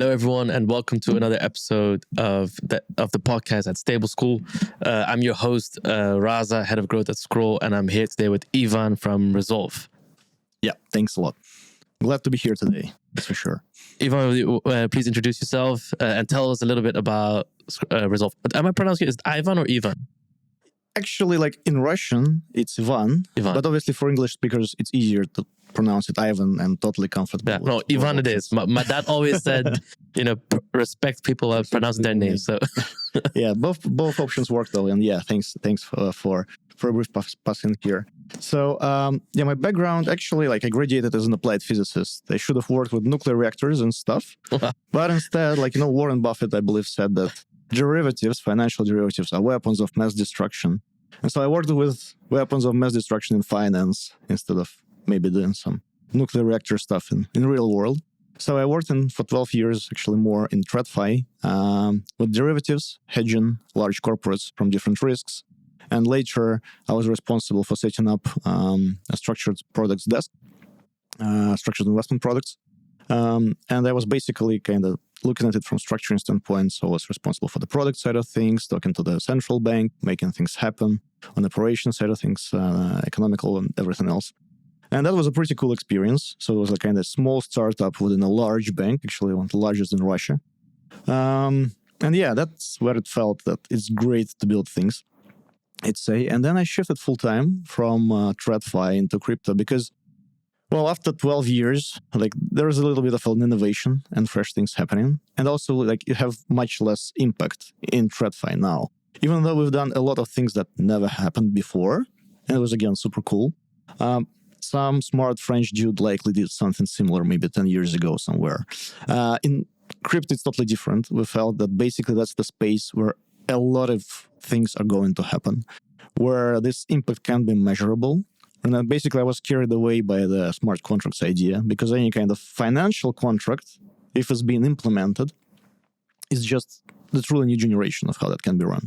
Hello, everyone, and welcome to another episode of the podcast at Stable School. I'm your host, Raza, head of growth at Scroll, and I'm here today with Ivan from Resolv. Yeah, thanks a lot. Glad to be here today, that's for sure. Ivan, please introduce yourself and tell us a little bit about Resolv. Am I pronouncing it? Is it Ivan or Ivan? Actually, like in Russian, it's Ivan. But obviously for English speakers, it's easier to pronounce it Ivan. I'm totally comfortable. Yeah, no, Ivan it is. My dad always said, respect people pronouncing their names. So yeah, both options work though. And yeah, thanks for a brief passing here. So my background actually, I graduated as an applied physicist. I should have worked with nuclear reactors and stuff. But instead, Warren Buffett, I believe, said that financial derivatives are weapons of mass destruction. And so I worked with weapons of mass destruction in finance instead of maybe doing some nuclear reactor stuff in real world. So I worked for 12 years, actually more in TradFi, with derivatives, hedging large corporates from different risks. And later, I was responsible for setting up a structured products desk, structured investment products. And I was basically kind of looking at it from structuring standpoint. So I was responsible for the product side of things, talking to the central bank, making things happen on the operation side of things, economical and everything else. And that was a pretty cool experience. So it was a kind of small startup within a large bank, actually one of the largest in Russia. And yeah, that's where it felt that it's great to build things, I'd say. And then I shifted full-time from TradFi into crypto because, well, after 12 years, there's a little bit of an innovation and fresh things happening. And also, you have much less impact in TradFi now. Even though we've done a lot of things that never happened before, and it was, again, super cool. Some smart French dude likely did something similar maybe 10 years ago somewhere. In crypto, it's totally different. We felt that basically that's the space where a lot of things are going to happen, where this impact can be measurable. And then basically I was carried away by the smart contracts idea, because any kind of financial contract, if it's being implemented, is just the truly new generation of how that can be run.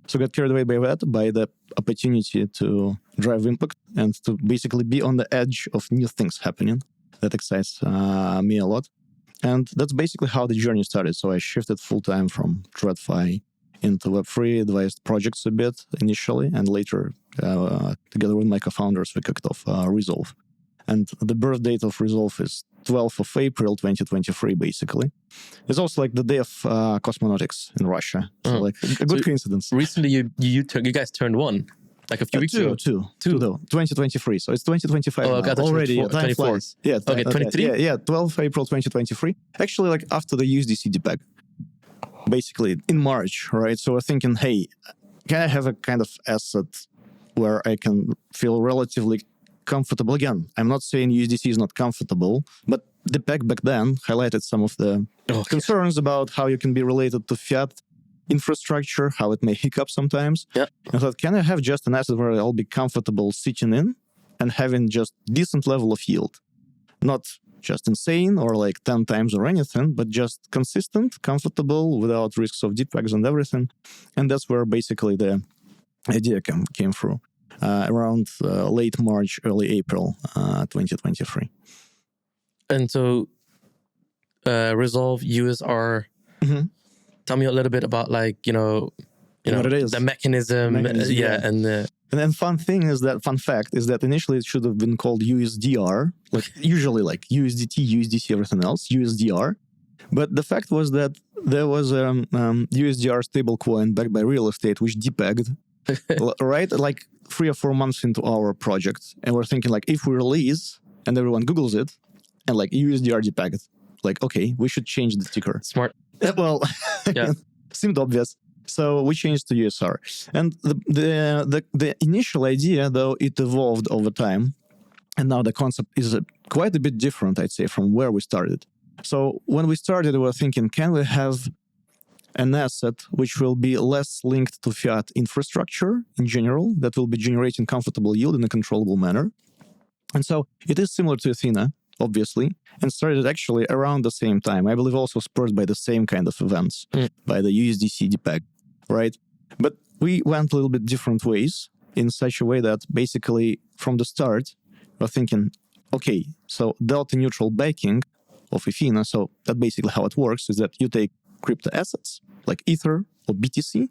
So I got carried away by that, by the opportunity to drive impact and to basically be on the edge of new things happening. That excites me a lot. And that's basically how the journey started. So I shifted full-time from TradFi into Web3, advised projects a bit initially, and later, together with my co-founders, we kicked off Resolv. And the birth date of Resolv is 12th of April, 2023, basically. It's also the day of cosmonautics in Russia. So a good coincidence. Recently, you guys turned one, a few weeks ago. Two, though. 2023. So it's 2025 now. Already. 24. Flies. Yeah. Okay, 23? Yeah, 12th April, 2023. Actually, after the USDC depeg. Basically, in March, right? So we're thinking, hey, can I have a kind of asset where I can feel relatively comfortable? Again, I'm not saying USDC is not comfortable, but the peg back then highlighted some of the concerns about how you can be related to fiat infrastructure, how it may hiccup sometimes. Yeah. I thought, can I have just an asset where I'll be comfortable sitting in and having just decent level of yield? Not just insane or 10 times or anything, but just consistent, comfortable, without risks of depegs and everything. And that's where basically the idea came through around late March, early April 2023. And so Resolv, USR, tell me a little bit about what it is, the mechanism. And then fun fact is that initially it should have been called USDR, usually USDT, everything else, USDR. But the fact was that there was a USDR stablecoin backed by real estate, which depegged, right? 3 or 4 months into our project. And we're thinking if we release and everyone Googles it and USDR depegged, okay, we should change the ticker. Smart. Well, yeah. Seemed obvious. So we changed to USR. And the initial idea, though, it evolved over time. And now the concept is quite a bit different, I'd say, from where we started. So when we started, we were thinking, can we have an asset which will be less linked to fiat infrastructure in general, that will be generating comfortable yield in a controllable manner? And so it is similar to Athena, obviously, and started actually around the same time. I believe also spurred by the same kind of events, by the USDC depeg, right? But we went a little bit different ways in such a way that basically from the start, we're thinking, okay, so delta neutral backing of Ethena. So that basically how it works is that you take crypto assets like Ether or BTC,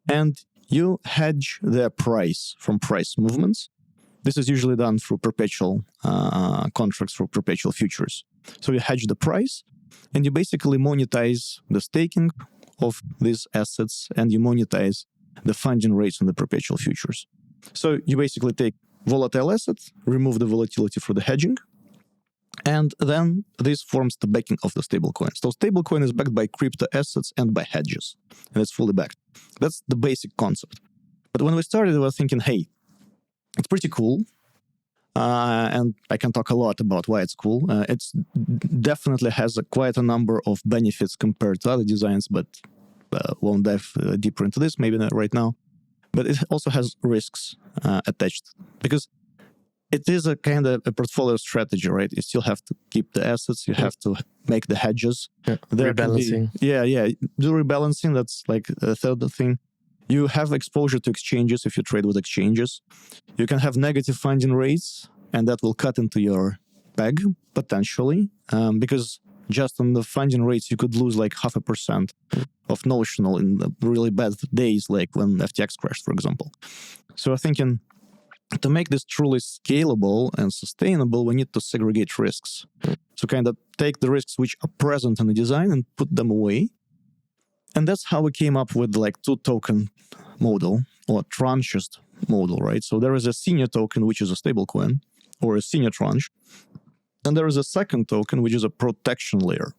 and you hedge their price from price movements. This is usually done through perpetual contracts, through perpetual futures. So you hedge the price, and you basically monetize the staking of these assets, and you monetize the funding rates on the perpetual futures. So you basically take volatile assets, remove the volatility through the hedging, and then this forms the backing of the stablecoin. So stablecoin is backed by crypto assets and by hedges, and it's fully backed. That's the basic concept. But when we started, we were thinking, hey, it's pretty cool. And I can talk a lot about why it's cool. It's definitely has quite a number of benefits compared to other designs, but won't dive deeper into this, maybe not right now. But it also has risks attached, because it is a kind of a portfolio strategy, right? You still have to keep the assets, you have to make the hedges. Rebalancing. Do rebalancing. That's like a third thing. You have exposure to exchanges if you trade with exchanges. You can have negative funding rates, and that will cut into your bag, potentially, because just on the funding rates, you could lose like 0.5% of notional in the really bad days, like when FTX crashed, for example. So I'm thinking, to make this truly scalable and sustainable, we need to segregate risks. So kind of take the risks which are present in the design and put them away. And that's how we came up with like 2-token model or tranches model, right? So there is a senior token, which is a stablecoin, or a senior tranche. And there is a second token, which is a protection layer,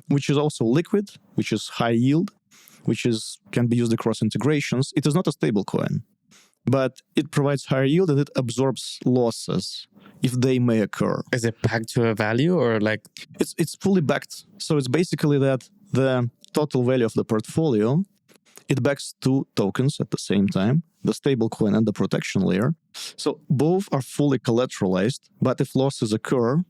which is also liquid, which is high yield, which can be used across integrations. It is not a stablecoin, but it provides higher yield and it absorbs losses if they may occur. Is it pegged to a value or like? It's fully backed. So it's basically that the total value of the portfolio, it backs 2 tokens at the same time, the stablecoin and the protection layer. So both are fully collateralized, but if losses occur,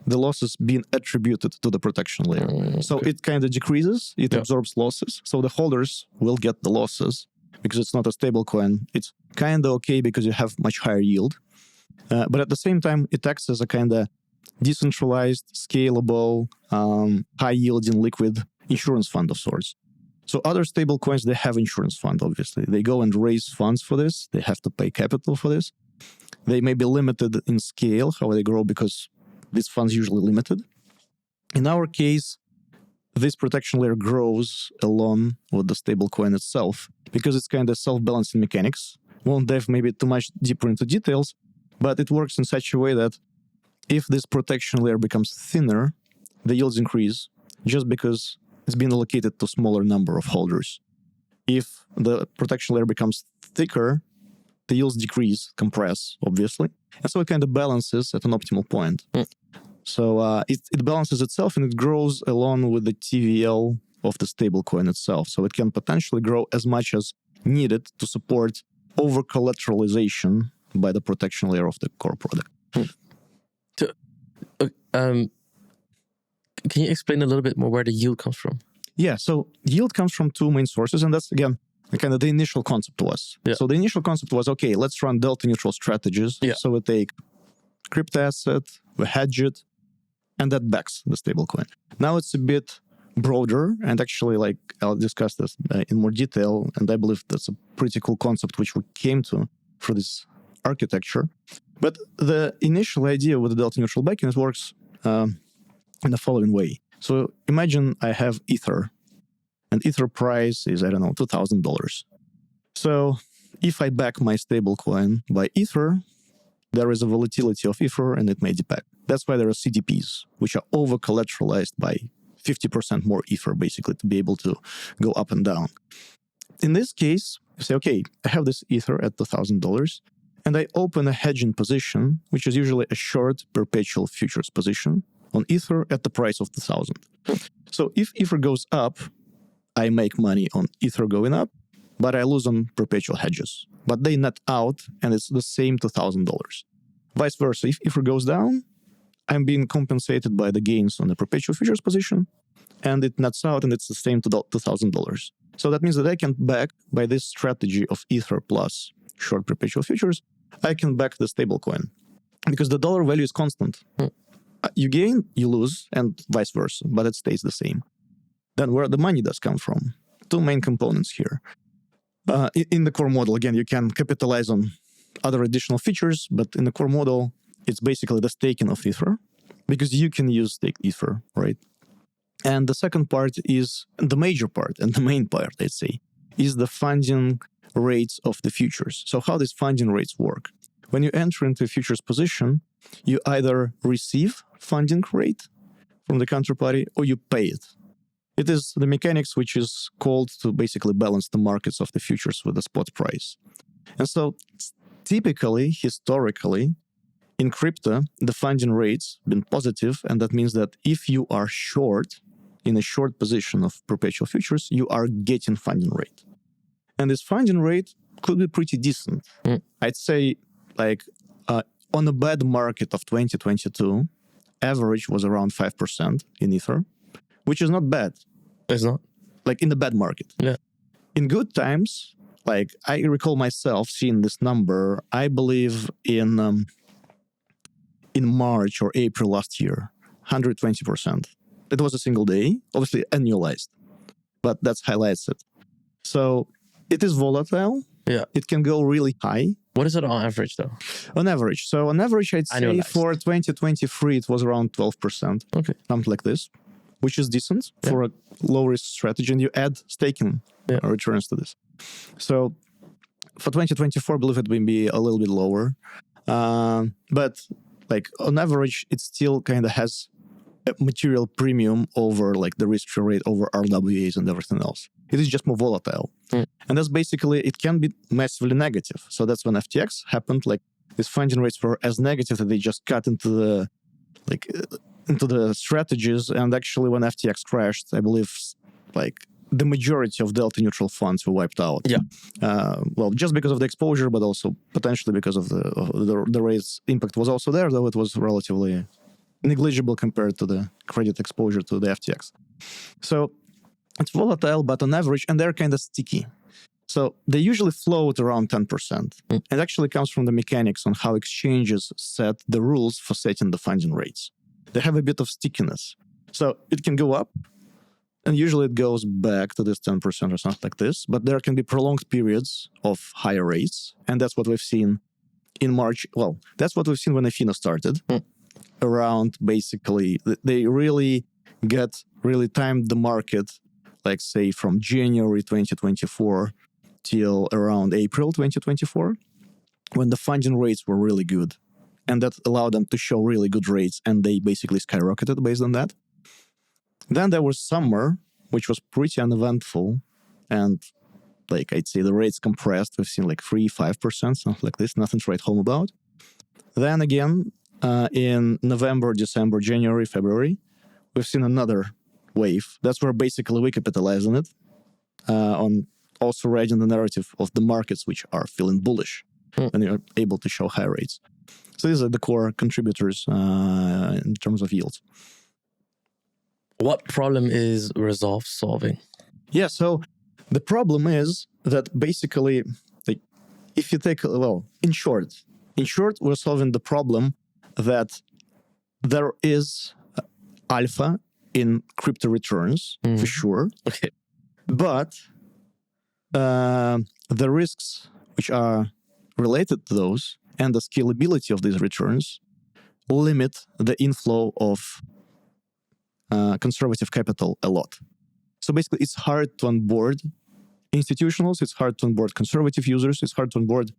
the losses being attributed to the protection layer. Okay. So it kind of decreases, it absorbs losses. So the holders will get the losses because it's not a stablecoin. It's kind of okay because you have much higher yield. But at the same time, it acts as a kind of decentralized, scalable, high-yielding liquid insurance fund of sorts. So other stablecoins, they have insurance fund, obviously. They go and raise funds for this. They have to pay capital for this. They may be limited in scale, how they grow, because these funds usually limited. In our case, this protection layer grows along with the stablecoin itself because it's kind of self-balancing mechanics. Won't dive maybe too much deeper into details, but it works in such a way that if this protection layer becomes thinner, the yields increase just because it's been allocated to smaller number of holders. If the protection layer becomes thicker, the yields decrease, compress, obviously. And so it kind of balances at an optimal point. So it balances itself and it grows along with the TVL of the stablecoin itself. So it can potentially grow as much as needed to support over-collateralization by the protection layer of the core product. Can you explain a little bit more where the yield comes from? Yeah, so yield comes from 2 main sources, and that's, again, kind of the initial concept was. Yeah. So the initial concept was, okay, let's run delta-neutral strategies. Yeah. So we take crypto asset, we hedge it, and that backs the stablecoin. Now it's a bit broader, and actually, like, I'll discuss this in more detail, and I believe that's a pretty cool concept which we came to for this architecture. But the initial idea with the delta-neutral backing, it works in the following way. So imagine I have Ether, and Ether price is, I don't know, $2,000. So if I back my stablecoin by Ether, there is a volatility of Ether and it may depack. That's why there are CDPs, which are over-collateralized by 50% more Ether, basically, to be able to go up and down. In this case, you say, okay, I have this Ether at $2,000, and I open a hedging position, which is usually a short perpetual futures position, on Ether at the price of 2,000. So if Ether goes up, I make money on Ether going up, but I lose on perpetual hedges. But they net out, and it's the same $2,000. Vice versa, if Ether goes down, I'm being compensated by the gains on the perpetual futures position, and it nets out, and it's the same $2,000. So that means that I can back, by this strategy of Ether plus short perpetual futures, I can back the stablecoin, because the dollar value is constant. You gain, you lose, and vice versa, but it stays the same. Then where the money does come from? Two main components here. In the core model, again, you can capitalize on other additional features, but in the core model, it's basically the staking of Ether, because you can use staked Ether, right? And the second part is the major part, and the main part, let's say, is the funding rates of the futures. So how these funding rates work? When you enter into a futures position, you either receive funding rate from the counterparty or you pay it. It is the mechanics which is called to basically balance the markets of the futures with the spot price. And so typically, historically, in crypto, the funding rates been positive, and that means that if you are short, in a short position of perpetual futures, you are getting funding rate. And this funding rate could be pretty decent. I'd say, like, on a bad market of 2022, average was around 5% in Ether, which is not bad. It's not. Like, in the bad market. Yeah. In good times, like, I recall myself seeing this number, I believe in March or April last year, 120%. It was a single day, obviously annualized, but that highlights it. So it is volatile. Yeah. It can go really high. What is it on average, though? On average. So on average, I'd say Annualized. for 2023, it was around 12%. Okay. Something like this, which is decent for a low-risk strategy. And you add staking returns to this. So for 2024, I believe it will be a little bit lower. But like on average, it still kind of has a material premium over like the risk-free rate over RWAs and everything else. It is just more volatile. And that's basically, it can be massively negative. So that's when FTX happened, like these funding rates were as negative that they just cut into the strategies. And actually when FTX crashed, I believe like the majority of delta neutral funds were wiped out. Yeah. Well, just because of the exposure, but also potentially because of the rates impact was also there, though it was relatively negligible compared to the credit exposure to the FTX. So it's volatile, but on average, and they're kind of sticky. So they usually float around 10%. It actually comes from the mechanics on how exchanges set the rules for setting the funding rates. They have a bit of stickiness. So it can go up, and usually it goes back to this 10% or something like this, but there can be prolonged periods of higher rates, and that's what we've seen in March. Well, that's what we've seen when Athena started. Around basically, they really timed the market, like say from January 2024 till around April 2024, when the funding rates were really good. And that allowed them to show really good rates, and they basically skyrocketed based on that. Then there was summer, which was pretty uneventful, and like I'd say the rates compressed. We've seen like 3-5%, something like this, nothing to write home about. Then again, in November, December, January, February, we've seen another wave. That's where basically we capitalize on it, on also riding the narrative of the markets which are feeling bullish and you're able to show high rates. So these are the core contributors in terms of yields. What problem is Resolv solving? Yeah, so the problem is that basically, like, if you take, well, in short, we're solving the problem that there is alpha in crypto returns, for sure. Okay. But the risks which are related to those and the scalability of these returns limit the inflow of conservative capital a lot. So basically, it's hard to onboard institutionals, it's hard to onboard conservative users, it's hard to onboard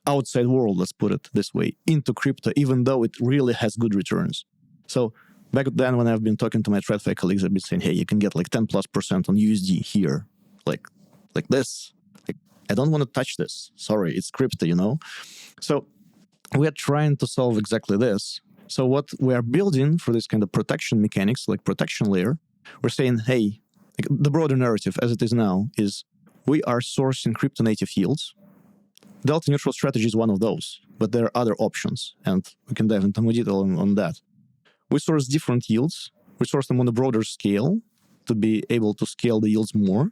outside world, let's put it this way, into crypto, even though it really has good returns. So back then, when I've been talking to my TradFi colleagues, I've been saying, hey, you can get like 10+% on USD here, like this. Like, I don't want to touch this. Sorry, it's crypto, you know? So we are trying to solve exactly this. So what we are building for this kind of protection mechanics, like protection layer, we're saying, hey, like the broader narrative as it is now is we are sourcing crypto native yields. Delta neutral strategy is one of those, but there are other options, and we can dive into more detail on that. We source different yields. We source them on a broader scale to be able to scale the yields more.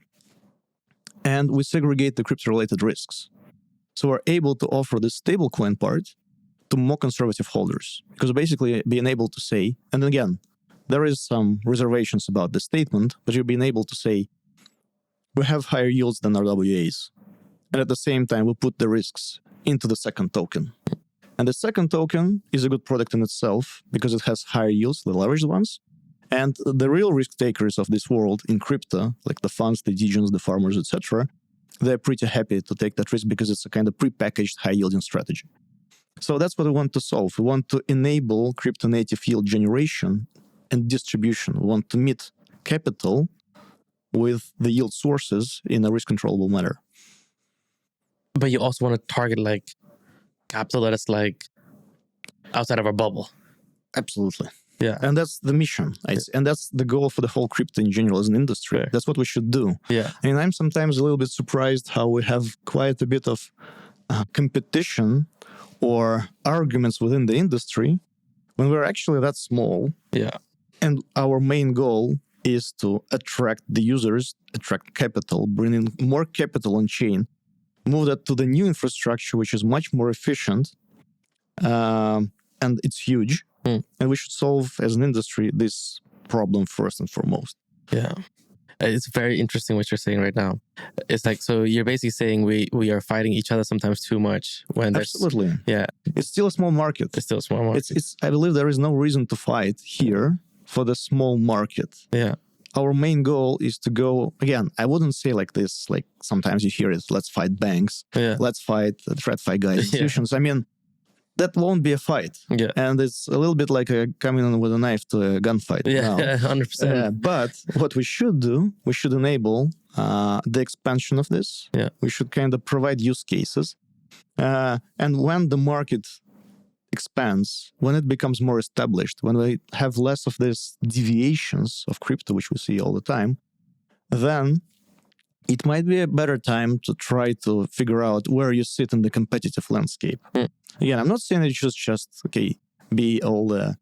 And we segregate the crypto-related risks. So we're able to offer this stablecoin part to more conservative holders. Because basically being able to say, and again, there is some reservations about the statement, but you're being able to say, we have higher yields than RWAs. And at the same time, we put the risks into the second token. And the second token is a good product in itself because it has higher yields, the leveraged ones. And the real risk takers of this world in crypto, like the funds, the degens, the farmers, etc., they're pretty happy to take that risk because it's a kind of prepackaged high-yielding strategy. So that's what we want to solve. We want to enable crypto-native yield generation and distribution. We want to meet capital with the yield sources in a risk-controllable manner. But you also want to target like capital that is like outside of our bubble. Absolutely. Yeah. And that's the mission. And that's the goal for the whole crypto in general as an industry. Sure. That's what we should do. Yeah. And I'm sometimes a little bit surprised how we have quite a bit of competition or arguments within the industry when we're actually that small. Yeah. And our main goal is to attract the users, attract capital, bring in more capital on chain, move that to the new infrastructure, which is much more efficient, and it's huge. And we should solve, as an industry, this problem first and foremost. Yeah. It's very interesting what you're saying right now. It's like, so you're basically saying we are fighting each other sometimes too much when there's... Absolutely. Yeah. It's still a small market. It's still a small market. I believe there is no reason to fight here for the small market. Yeah. Our main goal is to go, again, I wouldn't say like this, like sometimes you hear it, let's fight banks, let's fight the TradFi guys, institutions. I mean, that won't be a fight. Yeah. And it's a little bit like coming in with a knife to a gunfight. Yeah, 100%. But what we should do, we should enable the expansion of this. Yeah. We should kind of provide use cases. And when the market expands, when it becomes more established, when we have less of these deviations of crypto, which we see all the time, then it might be a better time to try to figure out where you sit in the competitive landscape. Again, I'm not saying it should just, be all the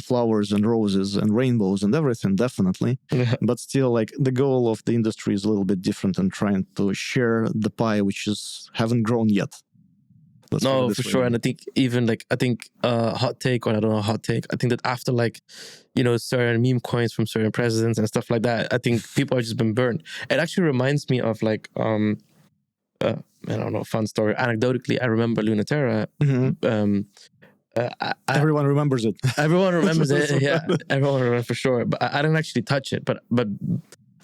flowers and roses and rainbows and everything, definitely. But still, like, the goal of the industry is a little bit different and trying to share the pie, which haven't grown yet. No, for sure. And I think even hot take, or I don't know, hot take, I think that after certain meme coins from certain presidents and stuff like that, I think people have just been burned. It actually reminds me of I don't know, fun story. Anecdotally, I remember Lunaterra. Everyone remembers it. Everyone remembers it. Yeah, everyone remembers for sure. But I didn't actually touch it. But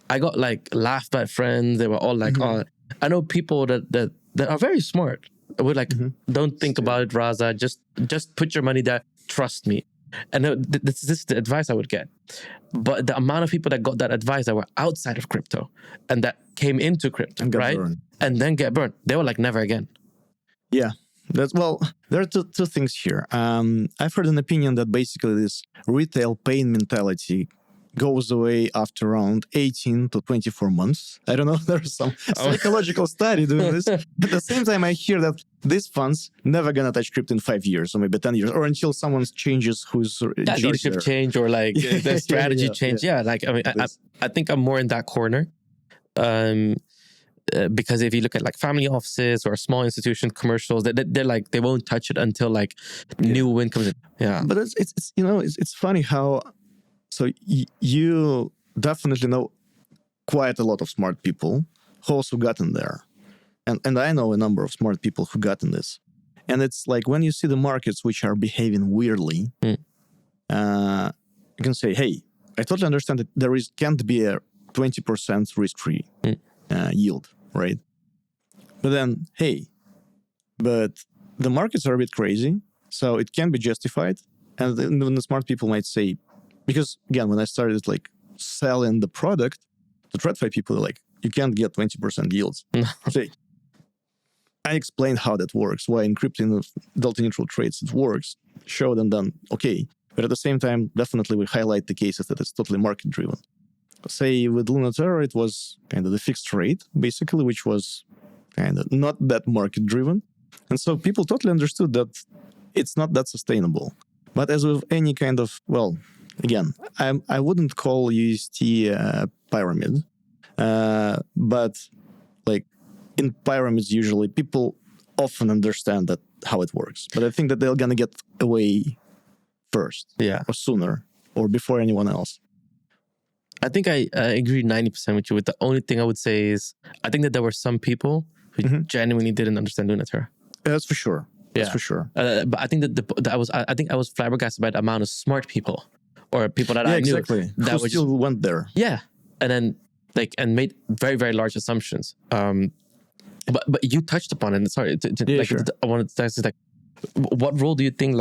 I got laughed at friends. They were all like, "Oh, I know people that are very smart. We're like, don't think about it, Raza. Just put your money there. Trust me." And this is the advice I would get. But the amount of people that got that advice that were outside of crypto and that came into crypto, right? Burned. And then get burned. They were like, never again. Yeah. There are two things here. I've heard an opinion that basically this retail pain mentality goes away after around 18 to 24 months. I don't know if there's some psychological study doing this. At the same time, I hear that these funds never gonna touch crypto in 5 years or maybe 10 years, or until someone changes who's that leadership change or the strategy change. Yeah, I think I'm more in that corner. Because if you look at family offices or small institutions, commercials, they won't touch it until new wind comes in. Yeah, but it's funny how. So you definitely know quite a lot of smart people who also got in there. And I know a number of smart people who got in this. And it's like when you see the markets which are behaving weirdly, you can say, hey, I totally understand that can't be a 20% risk-free yield, right? But then, but the markets are a bit crazy, so it can be justified. And then the smart people might say, because again, when I started selling the product, the TradFi people are like, you can't get 20% yields. So I explained how that works, why in crypto in delta neutral trades it works, showed and done, okay. But at the same time, definitely we highlight the cases that it's totally market driven. Say with Lunaterra, it was kind of the fixed rate, basically, which was kind of not that market driven. And so people totally understood that it's not that sustainable. But as with any kind of, again, I wouldn't call UST a pyramid, but in pyramids, usually people often understand that how it works. But I think that they're gonna get away first, or sooner, or before anyone else. I think I agree 90% with you. With the only thing I would say is I think that there were some people who genuinely didn't understand Lunator. That's for sure. That's for sure. But I think that I was flabbergasted by the amount of smart people or people that I knew that who still went there. Yeah, and then and made very, very large assumptions. But you touched upon it. Sorry, Sure. I wanted to ask what role do you think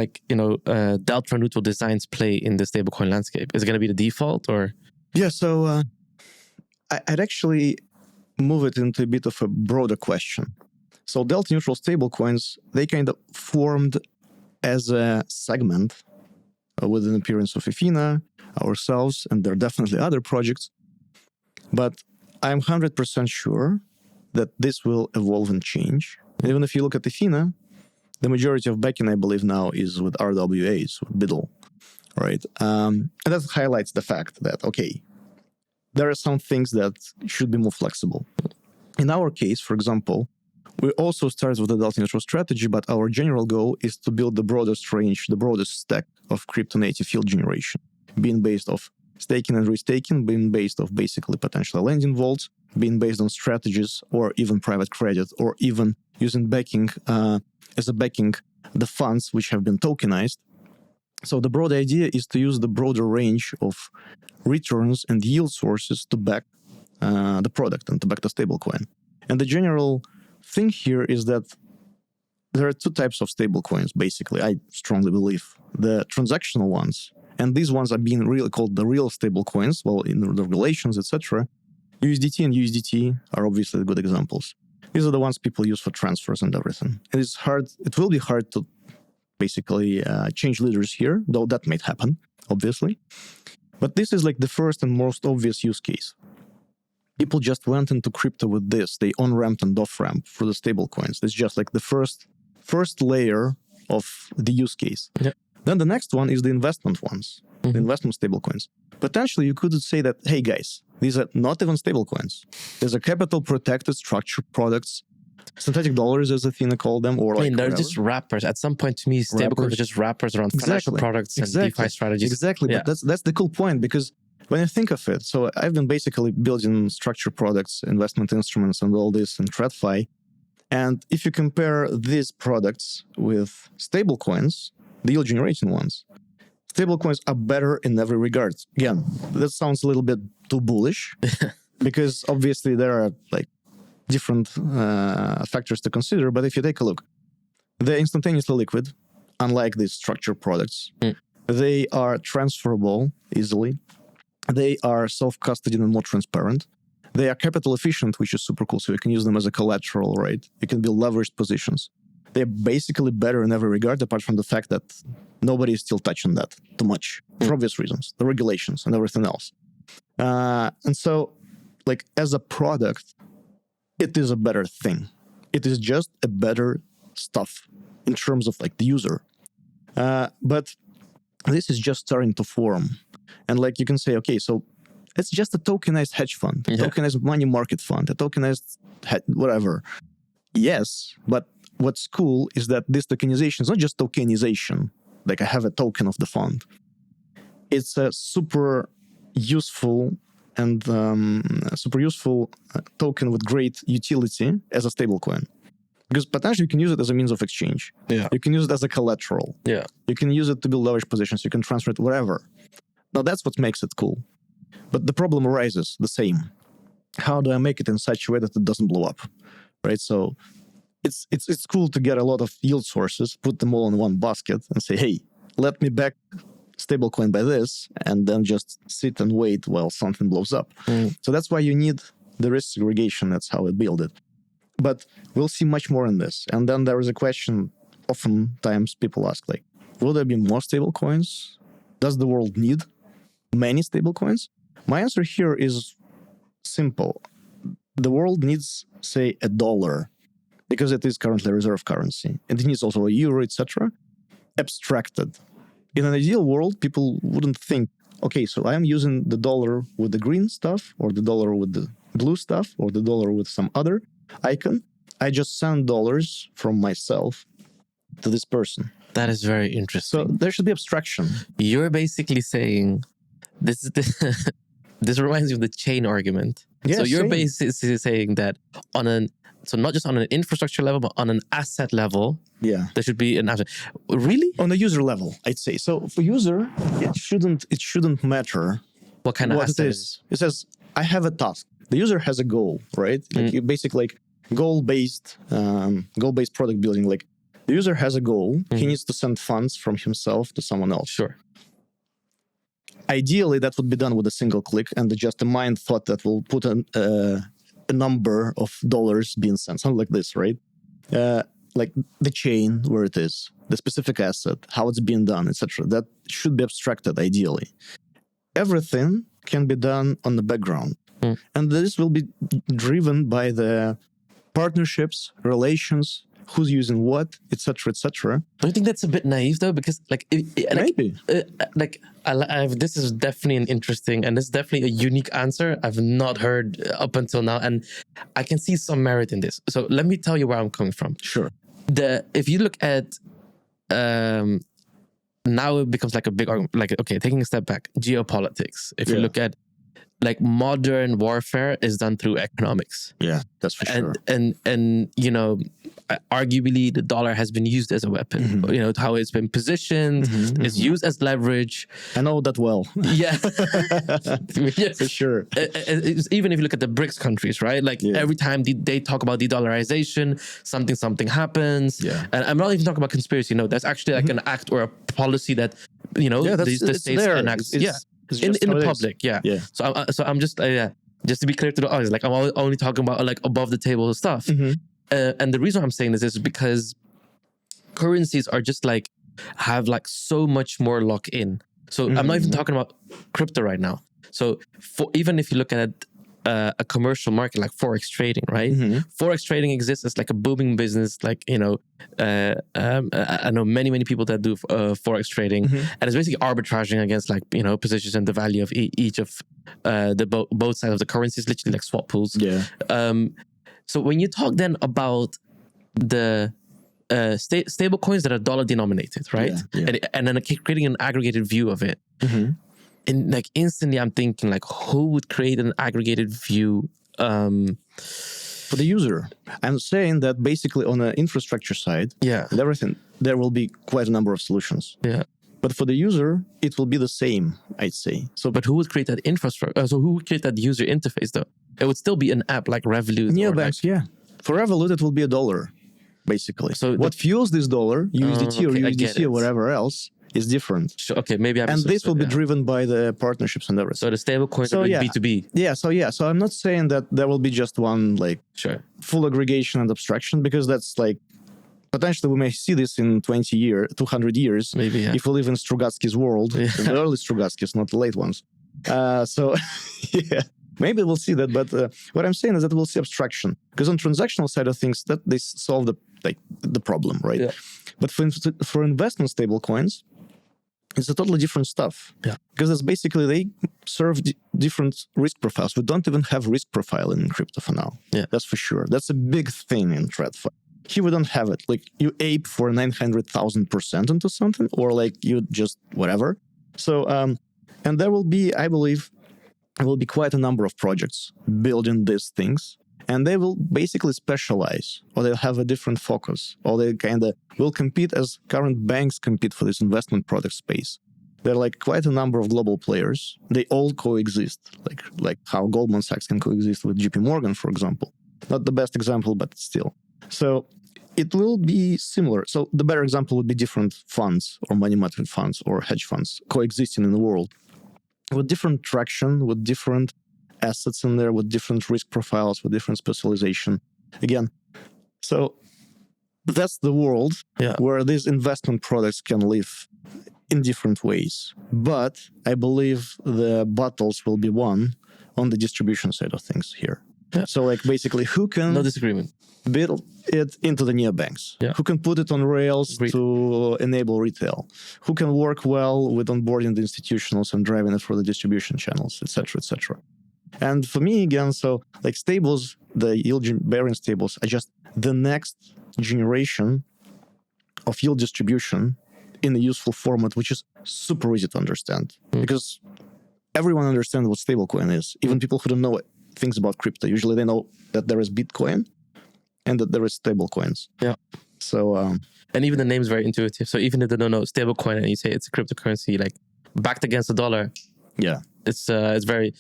delta neutral designs play in the stablecoin landscape? Is it going to be the default or? Yeah, so I'd actually move it into a bit of a broader question. So delta neutral stablecoins, they kind of formed as a segment with an appearance of Ethena, ourselves, and there are definitely other projects. But I'm 100% sure that this will evolve and change. Even if you look at Ethena, the majority of backing, I believe, now is with RWAs, with BIDL, right? And that highlights the fact that, okay, there are some things that should be more flexible. In our case, for example, we also start with the delta neutral strategy, but our general goal is to build the broadest range, the broadest stack of crypto native yield generation, being based off staking and restaking, being based off basically potential lending vaults, being based on strategies or even private credit, or even using backing as a backing the funds which have been tokenized. So the broad idea is to use the broader range of returns and yield sources to back the product and to back the stablecoin. And the general thing here is that there are two types of stablecoins, basically, I strongly believe. The transactional ones, and these ones are being really called the real stablecoins, well, in the regulations, etc. USDT and USDT are obviously the good examples. These are the ones people use for transfers and everything. And it will be hard to basically change leaders here, though that might happen, obviously. But this is like the first and most obvious use case. People just went into crypto with this. They on-ramped and off-ramped for the stablecoins. It's just like the first layer of the use case. Yep. Then the next one is the investment ones, the investment stablecoins. Potentially, you could say that, hey guys, these are not even stablecoins. These are capital-protected structured products, synthetic dollars, as Athena called them, or they're just wrappers. At some point, to me, stablecoins are just wrappers around financial products and DeFi strategies. Exactly, but that's the cool point, because when you think of it, so I've been basically building structured products, investment instruments, and all this in TradFi. And if you compare these products with stablecoins, the yield generating ones, stablecoins are better in every regard. Again, that sounds a little bit too bullish, because obviously there are like different factors to consider. But if you take a look, they're instantaneously liquid, unlike these structured products. They are transferable easily. They are self-custody and more transparent. They are capital efficient, which is super cool. So you can use them as a collateral, right? You can build leveraged positions. They're basically better in every regard, apart from the fact that nobody is still touching that too much for obvious reasons, the regulations and everything else. And so, like, as a product, it is a better thing. It is just a better stuff in terms of like the user. But this is just starting to form. And like you can say, okay, so it's just a tokenized hedge fund, a tokenized money market fund, a tokenized whatever. Yes, but what's cool is that this tokenization is not just tokenization, like I have a token of the fund. It's a super useful and token with great utility as a stablecoin. Because potentially you can use it as a means of exchange. Yeah. You can use it as a collateral. Yeah. You can use it to build leverage positions. You can transfer it wherever. Now that's what makes it cool. But the problem arises the same. How do I make it in such a way that it doesn't blow up? Right? So it's cool to get a lot of yield sources, put them all in one basket and say, hey, let me back stablecoin by this, and then just sit and wait while something blows up. So that's why you need the risk segregation. That's how we build it. But we'll see much more in this. And then there is a question, oftentimes people ask, like, will there be more stablecoins? Does the world need many stablecoins? My answer here is simple. The world needs, say, $1, because it is currently a reserve currency. And it needs also a euro, etc., abstracted. In an ideal world, people wouldn't think, okay, so I am using the dollar with the green stuff, or the dollar with the blue stuff, or the dollar with some other icon. I just send dollars from myself to this person. That is very interesting. So there should be abstraction. You're basically saying this is this reminds me of the chain argument. Yeah, so you're same. basically saying that so not just on an infrastructure level, but on an asset level, Yeah. there should be an asset. Really? On a user level, I'd say. So for user, it shouldn't matter What kind of what asset it is. It says, I have a task. The user has a goal, right? Like you basically like goal-based product building. Like the user has a goal. He needs to send funds from himself to someone else. Sure. Ideally, that would be done with a single click and just a mind thought that will put a number of dollars being sent, something like this, right? Like the chain, where it is, the specific asset, how it's being done, etc. That should be abstracted ideally. Everything can be done on the background. And this will be driven by the partnerships, relations, who's using what, etc., etc. Don't you think that's a bit naive though? Because Maybe. This is definitely an interesting, and this is definitely a unique answer I've not heard up until now, and I can see some merit in this. So let me tell you where I'm coming from. Sure. If you look at now it becomes like a big argument. Like, okay, taking a step back, geopolitics. If you look at like modern warfare is done through economics. Yeah, that's for sure. And you know, arguably the dollar has been used as a weapon. You know, how it's been positioned, it's used as leverage. I know that well. Yeah. For sure. Even if you look at the BRICS countries, right? Like every time they talk about de-dollarization, something happens. Yeah. And I'm not even talking about conspiracy. No, that's actually like an act or a policy that, you know, the states enact. In the public, So I'm just just to be clear to the audience, like I'm only talking about like above the table stuff. And the reason I'm saying this is because currencies are just like have like so much more lock in. So I'm not even talking about crypto right now. So even if you look at a commercial market like forex trading, right? Forex trading exists as like a booming business. Like, you know, I know many people that do forex trading, and it's basically arbitraging against like, you know, positions and the value of each of both sides of the currencies, literally like swap pools. Yeah. So when you talk then about the stable coins that are dollar denominated, right? And then creating an aggregated view of it. And like instantly I'm thinking like, who would create an aggregated view for the user? I'm saying that basically on the infrastructure side, and everything, there will be quite a number of solutions. But for the user, it will be the same, I'd say. So, but who would create that infrastructure? So who would create that user interface though? It would still be an app like Revolut. Neobanks, For Revolut, it will be $1, basically. So what fuels this dollar, USDT or USDC or whatever else, is different. Sure, okay, maybe and this will be driven by the partnerships and everything. So the stablecoins are B2B. So I'm not saying that there will be just one like full aggregation and abstraction, because that's like potentially we may see this in 200 years. Maybe, if we live in Strugatsky's world, the early Strugatsky's, not the late ones. So maybe we'll see that. But what I'm saying is that we'll see abstraction, because on transactional side of things, that they solve the problem, right? But for investment stablecoins, it's a totally different stuff. Because it's basically they serve different risk profiles. We don't even have risk profile in crypto for now. That's for sure. That's a big thing in TradFi. Here we don't have it. Like you ape for 900,000% into something, or like you just whatever. So and there will be, I believe, quite a number of projects building these things. And they will basically specialize, or they'll have a different focus, or they kind of will compete as current banks compete for this investment product space. There are like quite a number of global players. They all coexist, like how Goldman Sachs can coexist with JP Morgan, for example. Not the best example, but still. So it will be similar. So the better example would be different funds or money market funds or hedge funds coexisting in the world with different traction, with different assets in there, with different risk profiles, with different specialization. Again, so that's the world where these investment products can live in different ways. But I believe the battles will be won on the distribution side of things here. So like basically who can no disagreement build it into the neobanks, who can put it on rails to enable retail, who can work well with onboarding the institutionals and driving it for the distribution channels, etc., etc. And for me, again, so like stables, the yield-bearing stables are just the next generation of yield distribution in a useful format, which is super easy to understand. Because everyone understands what stablecoin is. Even people who don't know things about crypto, usually they know that there is Bitcoin and that there is stablecoins. Yeah. So, and even the name is very intuitive. So even if they don't know stablecoin and you say it's a cryptocurrency, like backed against the dollar, it's very,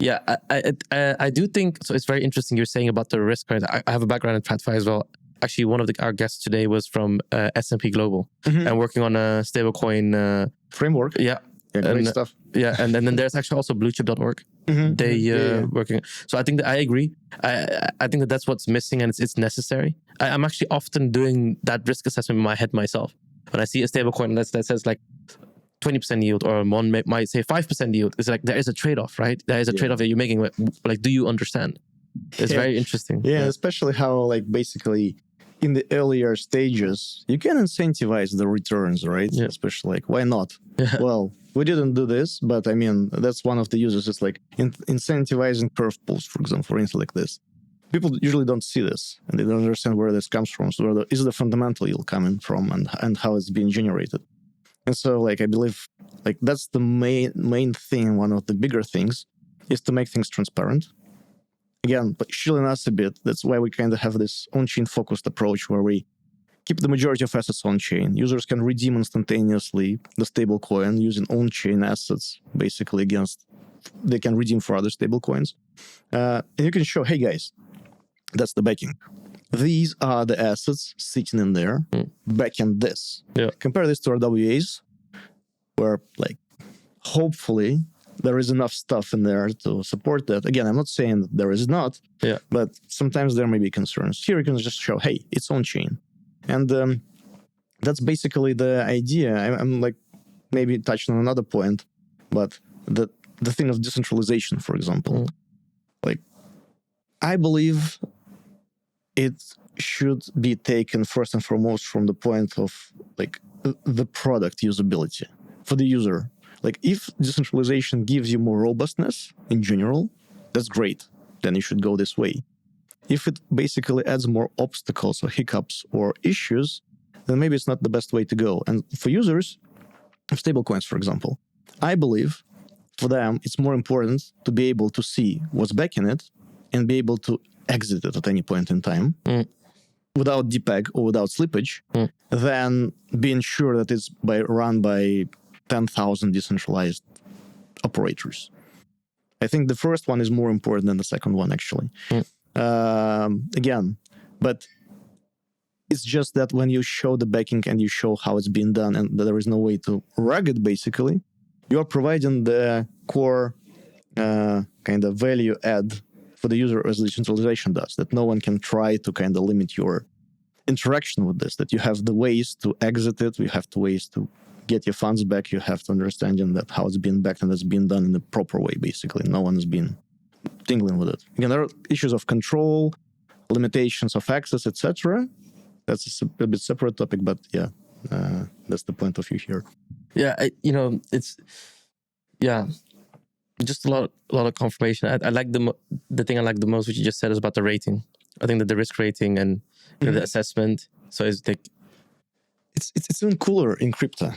I do think so. It's very interesting you're saying about the risk. Right, I have a background in TradFi as well. Actually, one of our guests today was from S&P Global and working on a stablecoin framework. Yeah, great stuff. Yeah, and then there's actually also bluechip.org. They working. So I think that I agree. I think that's what's missing, and it's necessary. I'm actually often doing that risk assessment in my head myself. When I see a stablecoin that says like 20% yield, or one might say 5% yield, it's like there is a trade-off, right? There is a trade-off that you're making. Like, do you understand? It's very interesting. Yeah, especially how like basically in the earlier stages, you can incentivize the returns, right? Yeah. Especially like, why not? Well, we didn't do this, but I mean, that's one of the uses. It's like incentivizing curve pools, for example, for instance, like this. People usually don't see this, and they don't understand where this comes from. So where is the fundamental yield coming from, and how it's being generated. And so, like, I believe, like, that's the main thing, one of the bigger things, is to make things transparent. Again, but shielding us a bit, that's why we kind of have this on-chain focused approach where we keep the majority of assets on-chain. Users can redeem instantaneously the stablecoin using on-chain assets, basically they can redeem for other stablecoins. And you can show, hey guys, that's the backing. These are the assets sitting in there, backing this. Yeah. Compare this to our WAs, where like, hopefully, there is enough stuff in there to support that. Again, I'm not saying that there is not, but sometimes there may be concerns. Here you can just show, hey, it's on-chain. And that's basically the idea. I'm like maybe touching on another point, but the thing of decentralization, for example. Like, I believe it should be taken first and foremost from the point of like the product usability for the user. Like, if decentralization gives you more robustness in general, that's great. Then you should go this way. If it basically adds more obstacles or hiccups or issues, then maybe it's not the best way to go. And for users of stablecoins, for example, I believe for them, it's more important to be able to see what's backing it and be able to exit it at any point in time without depeg or without slippage than being sure that it's run by 10,000 decentralized operators. I think the first one is more important than the second one, actually. Again, but it's just that when you show the backing and you show how it's being done and that there is no way to rug it, basically, you are providing the core kind of value add for the user as decentralization does, that no one can try to kind of limit your interaction with this, that you have the ways to exit it, you have the ways to get your funds back, you have to understand that how it's being backed and it's being done in the proper way, basically. No one has been tingling with it. Again, there are issues of control, limitations of access, etc. That's a bit separate topic, but that's the point of view here. Yeah, it's just a lot of confirmation. I like the thing I like the most, which you just said, is about the rating. I think that the risk rating and the assessment. So it's like it's even cooler in crypto,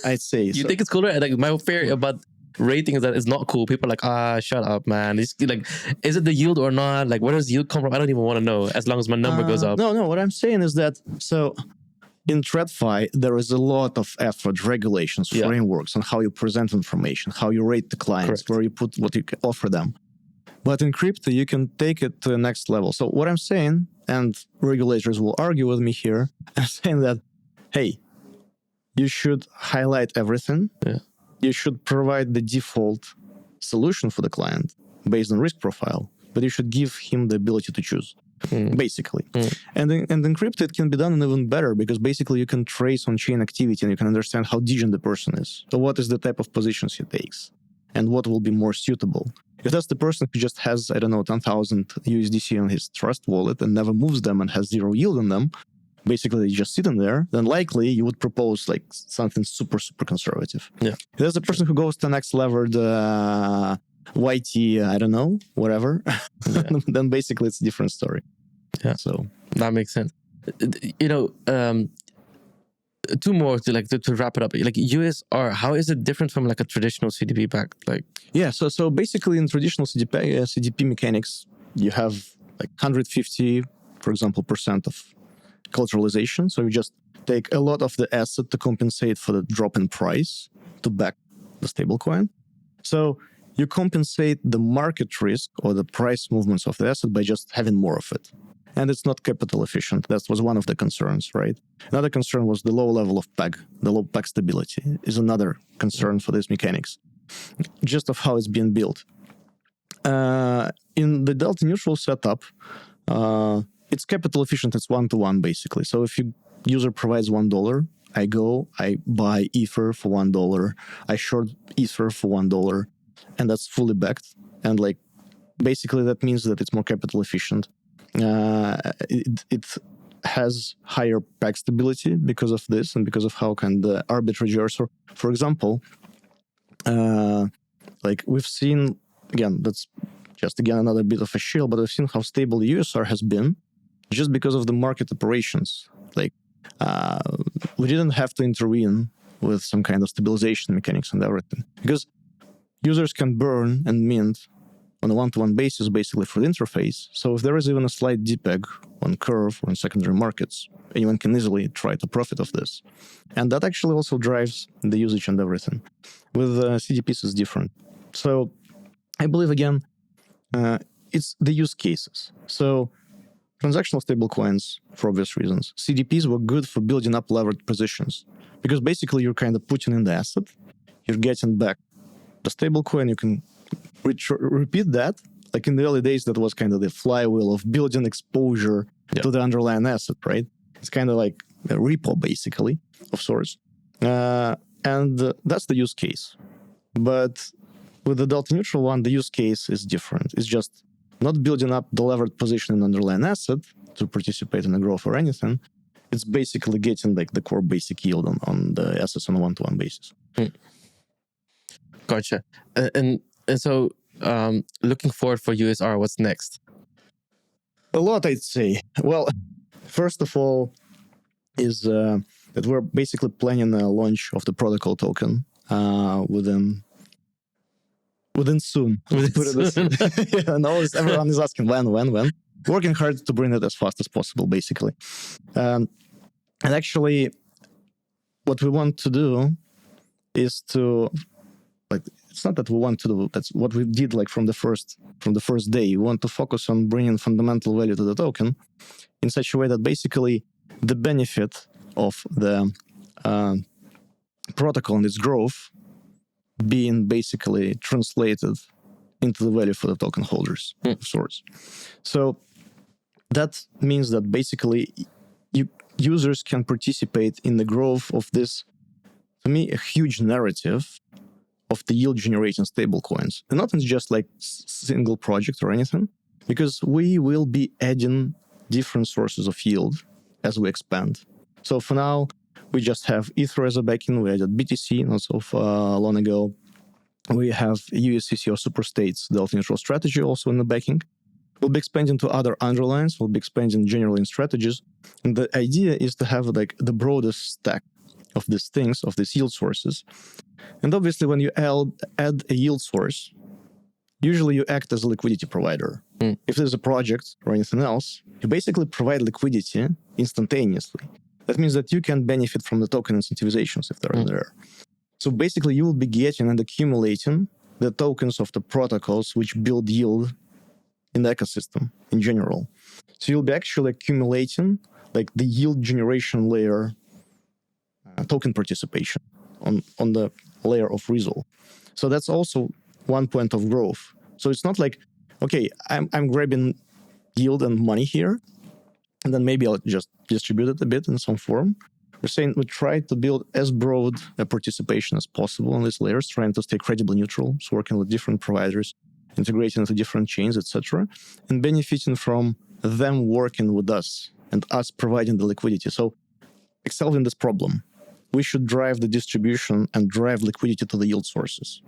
I'd say. You think it's cooler? Like, my fear about rating is that it's not cool. People are like, shut up, man. It's like, is it the yield or not? Like, where does yield come from? I don't even want to know, as long as my number goes up. No, what I'm saying is that, so in TradFi, there is a lot of effort, regulations, frameworks on how you present information, how you rate the clients, where you put what you offer them. But in crypto, you can take it to the next level. So what I'm saying, and regulators will argue with me here, I'm saying that, hey, you should highlight everything. Yeah. You should provide the default solution for the client based on risk profile, but you should give him the ability to choose, basically. And in crypto, it can be done even better, because basically you can trace on-chain activity and you can understand how degen the person is. So what is the type of positions he takes and what will be more suitable. If that's the person who just has, 10,000 USDC on his Trust wallet and never moves them and has zero yield on them, basically they just sit in there, then likely you would propose like something super, super conservative. Yeah. If there's a person who goes to next levered YT, whatever, then basically it's a different story. Yeah. So that makes sense. two more to wrap it up. Like USR, how is it different from like a traditional CDP back? Like so basically in traditional CDP mechanics, you have like 150, for example, % of collateralization. So you just take a lot of the asset to compensate for the drop in price to back the stablecoin. So you compensate the market risk or the price movements of the asset by just having more of it. And it's not capital efficient. That was one of the concerns, right? Another concern was the low level of peg. The low peg stability is another concern for these mechanics, just of how it's being built. In the delta neutral setup, it's capital efficient. It's one-to-one, basically. So if your user provides $1, I buy Ether for $1, I short Ether for $1, and that's fully backed. And like basically that means that it's more capital efficient. It has higher peg stability because of this and because of how can the arbitrage. So, for example, like we've seen, again, that's just again another bit of a shield, but we've seen how stable the USR has been just because of the market operations. Like we didn't have to intervene with some kind of stabilization mechanics and everything because users can burn and mint on a one-to-one basis, basically for the interface. So if there is even a slight depeg on curve or in secondary markets, anyone can easily try to profit of this. And that actually also drives the usage and everything. With CDPs, it's different. So I believe, again, it's the use cases. So transactional stablecoins, for obvious reasons. CDPs were good for building up levered positions because basically you're kind of putting in the asset, you're getting back the stablecoin, you can repeat that. Like in the early days, that was kind of the flywheel of building exposure to the underlying asset, right? It's kind of like a repo, basically, of sorts. And that's the use case. But with the delta neutral one, the use case is different. It's just not building up the levered position in the underlying asset to participate in the growth or anything. It's basically getting like the core basic yield on the assets on a one-to-one basis. Gotcha. And so looking forward for USR, what's next? A lot, I'd say. Well, first of all, is that we're basically planning a launch of the protocol token within soon. Yeah, and always everyone is asking when. Working hard to bring it as fast as possible, basically. And actually, what we want to do is to, like, it's not that we want to do, that's what we did like from the first day. We want to focus on bringing fundamental value to the token in such a way that basically the benefit of the protocol and its growth being basically translated into the value for the token holders of sorts. So that means that basically users can participate in the growth of this, to me, a huge narrative of the yield generating stablecoins. And not just like single project or anything, because we will be adding different sources of yield as we expand. So for now, we just have Ether as a backing. We added BTC not so long ago. We have USCC or superstates delta neutral strategy also in the backing. We'll be expanding to other underlines. We'll be expanding generally in strategies. And the idea is to have like the broadest stack of these things, of these yield sources. And obviously, when you add a yield source, usually you act as a liquidity provider. If there's a project or anything else, you basically provide liquidity instantaneously. That means that you can benefit from the token incentivizations if they're there. So basically, you will be getting and accumulating the tokens of the protocols which build yield in the ecosystem in general. So you'll be actually accumulating like the yield generation layer token participation on the layer of Resolv. So that's also one point of growth. So it's not like, okay, I'm grabbing yield and money here, and then maybe I'll just distribute it a bit in some form. We're saying we try to build as broad a participation as possible on these layers, trying to stay credibly neutral, so working with different providers, integrating into different chains, etc., and benefiting from them working with us and us providing the liquidity. So solving this problem, we should drive the distribution and drive liquidity to the yield sources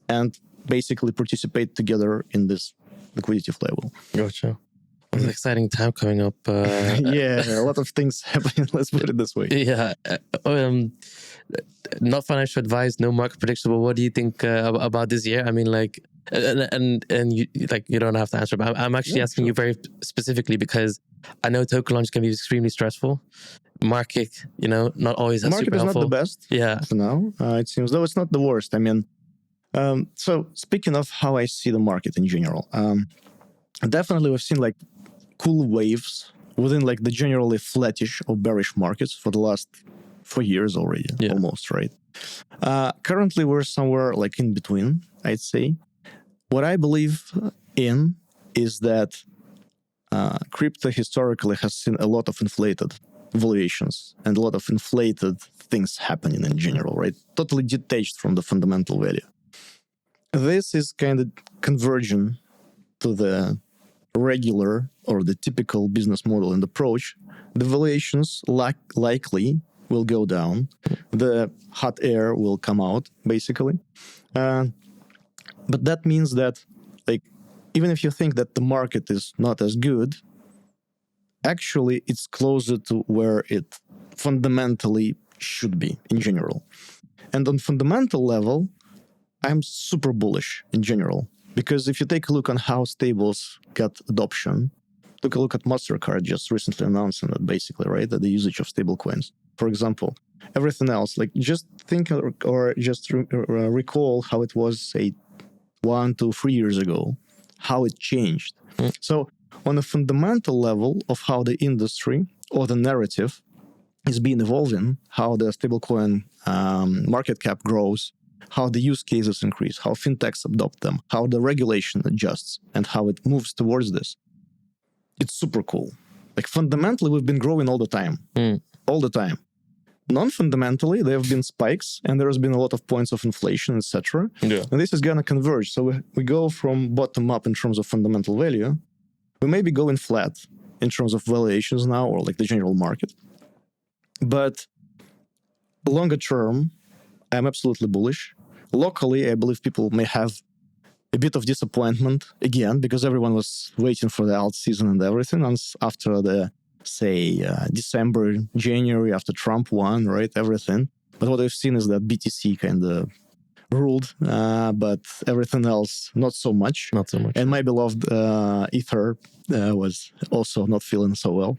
and basically participate together in this liquidity flywheel. Gotcha. It's an exciting time coming up. Yeah, a lot of things happening. Let's put it this way. Yeah. Not financial advice, no market prediction, but what do you think about this year? I mean, like, and you, like, you don't have to answer, but I'm actually asking you very specifically because I know token launch can be extremely stressful. Market, not always The market super is helpful. not the best. Yeah. For now, it seems, though it's not the worst. I mean, so speaking of how I see the market in general, definitely we've seen like cool waves within like the generally flattish or bearish markets for the last 4 years already, almost, right? Currently, we're somewhere like in between, I'd say. What I believe in is that crypto historically has seen a lot of inflated valuations and a lot of inflated things happening in general, right? Totally detached from the fundamental value. This is kind of converging to the regular or the typical business model and approach. The valuations likely will go down. The hot air will come out, basically. But that means that, like, even if you think that the market is not as good, actually it's closer to where it fundamentally should be in general. And on fundamental level, I'm super bullish in general. Because if you take a look on how stables got adoption, take a look at MasterCard just recently announcing that basically, right, that the usage of stablecoins. For example, everything else, like just think or just recall how it was, say, 1 to 3 years ago, how it changed. So on a fundamental level of how the industry or the narrative is being evolving, how the stablecoin market cap grows, how the use cases increase, how fintechs adopt them, how the regulation adjusts, and how it moves towards this. It's super cool. Like fundamentally, we've been growing all the time. All the time. Non-fundamentally, there have been spikes, and there has been a lot of points of inflation, etc. Yeah. And this is going to converge. So we go from bottom up in terms of fundamental value. We may be going flat in terms of valuations now, or like the general market. But longer term, I'm absolutely bullish. Locally, I believe people may have a bit of disappointment again, because everyone was waiting for the alt season and everything. And after the, say, December, January, after Trump won, right, everything. But what I've seen is that BTC kind of ruled, but everything else, not so much. Not so much. And my beloved Ether was also not feeling so well.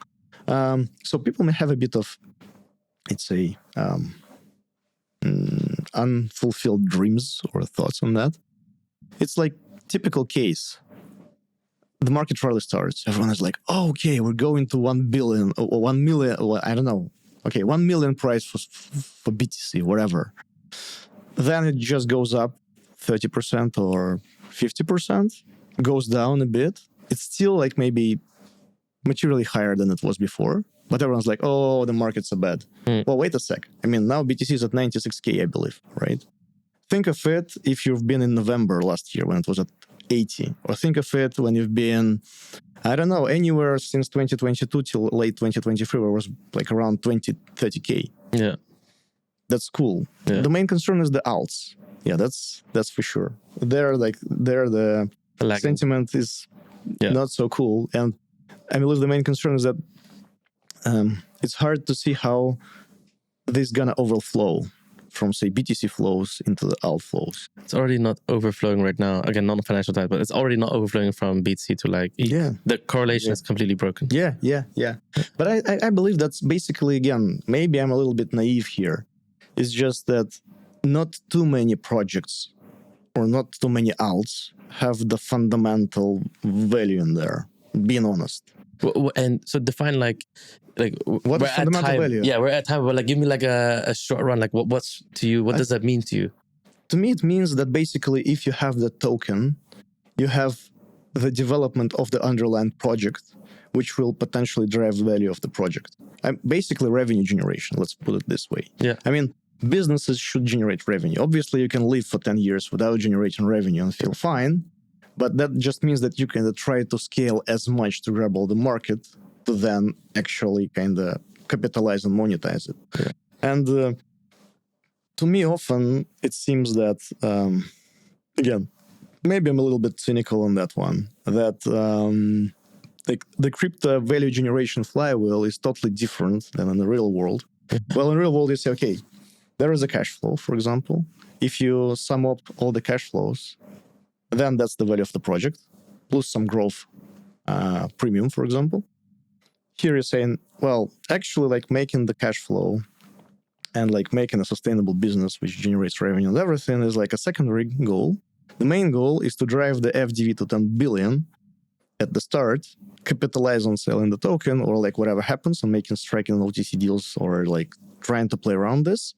So people may have a bit of, I'd say, unfulfilled dreams or thoughts on that. It's like typical case. The market rally starts. Everyone is like, oh, okay, we're going to 1 billion or 1 million, or I don't know. Okay, 1 million price for BTC, whatever. Then it just goes up 30% or 50%, goes down a bit. It's still like maybe materially higher than it was before. But everyone's like, oh, the markets are bad. Well, wait a sec. I mean, now BTC is at 96K, I believe, right? Think of it if you've been in November last year when it was at 80. Or think of it when you've been, I don't know, anywhere since 2022 till late 2023, where it was like around 20, 30K. Yeah. That's cool. Yeah. The main concern is the alts. Yeah, that's for sure. The sentiment is not so cool. And I believe the main concern is that it's hard to see how this is gonna overflow from, say, BTC flows into the alt flows. It's already not overflowing right now. Again, not a financial type, but it's already not overflowing from BTC to like ETH. Yeah. The correlation is completely broken. Yeah. But I believe that's basically, again, maybe I'm a little bit naive here. It's just that not too many projects or not too many alts have the fundamental value in there, being honest. And so define like what is fundamental value? Yeah, we're at time, but like give me like a short run. Like what's to you? What does that mean to you? To me, it means that basically if you have the token, you have the development of the underlying project, which will potentially drive the value of the project. Basically revenue generation, let's put it this way. Yeah. I mean, businesses should generate revenue. Obviously, you can live for 10 years without generating revenue and feel fine. But that just means that you can try to scale as much to grab all the market to then actually kind of capitalize and monetize it. Yeah. And to me, often it seems that, again, maybe I'm a little bit cynical on that one, that like the crypto value generation flywheel is totally different than in the real world. Well, in real world, you say, okay, there is a cash flow, for example. If you sum up all the cash flows, then that's the value of the project, plus some growth premium, for example. Here you're saying, well, actually, like making the cash flow and like making a sustainable business which generates revenue and everything is like a secondary goal. The main goal is to drive the FDV to 10 billion at the start, capitalize on selling the token or like whatever happens and making striking OTC deals or like trying to play around this.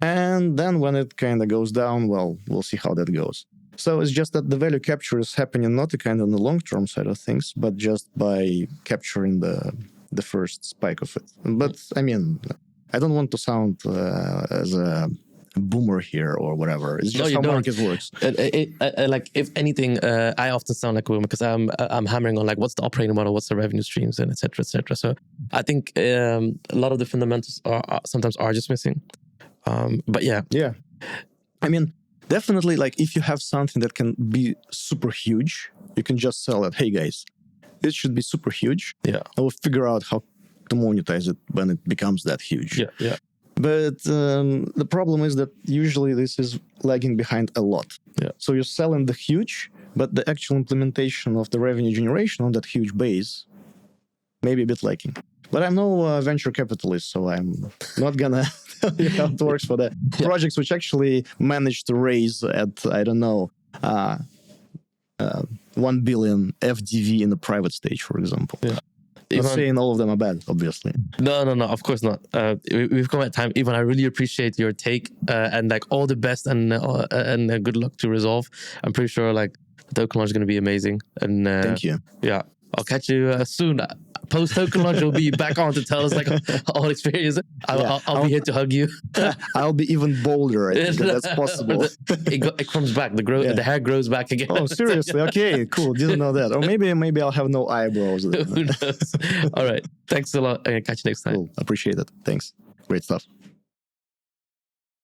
And then when it kind of goes down, well, we'll see how that goes. So it's just that the value capture is happening not kind of on the long-term side of things, but just by capturing the first spike of it. But I mean, I don't want to sound as a boomer here or whatever. It's just how market works. Like if anything, I often sound like a boomer because I'm hammering on like what's the operating model, what's the revenue streams, and etc. etc. So I think a lot of the fundamentals are sometimes just missing. But yeah. I mean, definitely, like if you have something that can be super huge, you can just sell it. Hey guys, this should be super huge. Yeah, I will figure out how to monetize it when it becomes that huge. Yeah. But the problem is that usually this is lagging behind a lot. Yeah. So you're selling the huge, but the actual implementation of the revenue generation on that huge base may be a bit lacking. But I'm no venture capitalist, so I'm not gonna tell you how it works for the projects which actually managed to raise at, I don't know, 1 billion FDV in the private stage, for example. Yeah. I'm not saying all of them are bad, obviously. No, of course not. We've come at time. Ivan, I really appreciate your take and like all the best and good luck to Resolv. I'm pretty sure like the token launch is going to be amazing. And thank you. Yeah, I'll catch you soon. Post token launch, you'll be back on to tell us like all experience. I'll be here to hug you. I'll be even bolder. I think that's possible. It comes back. The hair grows back again. Oh, seriously? Okay, cool. Didn't know that. Or maybe I'll have no eyebrows. Who knows? All right. Thanks a lot. Catch you next time. Cool. Appreciate it. Thanks. Great stuff.